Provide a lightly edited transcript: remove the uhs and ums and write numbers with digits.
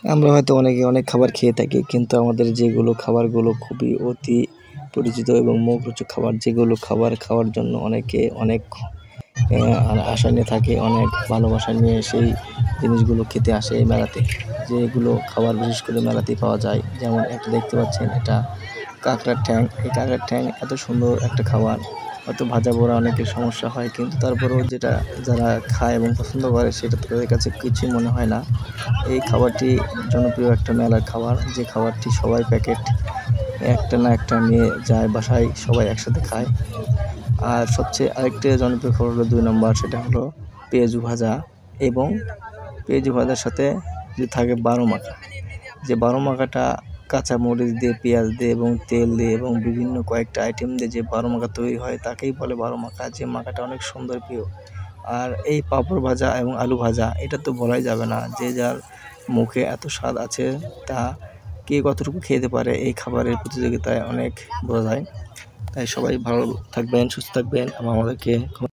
আমরা হয়তো অনেকে অনেক খাবার খেয়ে থাকি, কিন্তু আমাদের যেগুলো খাবারগুলো খুবই অতি পরিচিত এবং মুখরোচক খাবার, যেগুলো খাবার খাওয়ার জন্য অনেকে অনেক আশা নিয়ে থাকে, অনেক ভালোবাসা নিয়ে সেই জিনিসগুলো খেতে আসে এই মেলাতে। যেগুলো খাবার বিশেষ করে মেলাতেই পাওয়া যায়, যেমন একটা দেখতে পাচ্ছেন, এটা কাঁকড়ার ঠ্যাং। এই কাঁকড়ার ঠ্যাং এত সুন্দর একটা খাবার, হয়তো ভাজা পোড়া অনেকের সমস্যা হয়, কিন্তু তারপরেও যেটা যারা খায় এবং পছন্দ করে সেটা তাদের কাছে কিছুই মনে হয় না। এই খাবারটি জনপ্রিয় একটা মেলার খাবার, যে খাবারটি সবাই প্যাকেট একটা না একটা নিয়ে যায় বাসায়, সবাই একসাথে খায়। আর সবচেয়ে আরেকটা জনপ্রিয় খাবার হলো ২ নম্বর, সেটা হলো পেঁয়াজু ভাজা। এবং পেঁয়াজু ভাজার সাথে যে থাকে বারো মাখা, যে বারো মাখাটা কাঁচা মরিচ দিয়ে, পেঁয়াজ দিয়ে এবং তেল দিয়ে এবং বিভিন্ন কয়েকটা আইটেম দিয়ে যে বারো মাখা তৈরি হয় তাকেই বলে বারো মাখা, যে মাখাটা অনেক সুন্দর প্রিয়। আর এই পাঁপড় ভাজা এবং আলু ভাজা, এটা তো বলাই যাবে না, যে যার মুখে এত স্বাদ আছে তা কে কতটুকু খেতে পারে এই খাবারের প্রতিযোগিতায় অনেক বোঝা যায়। তাই সবাই ভালো থাকবেন, সুস্থ থাকবেন এবং আমাদেরকে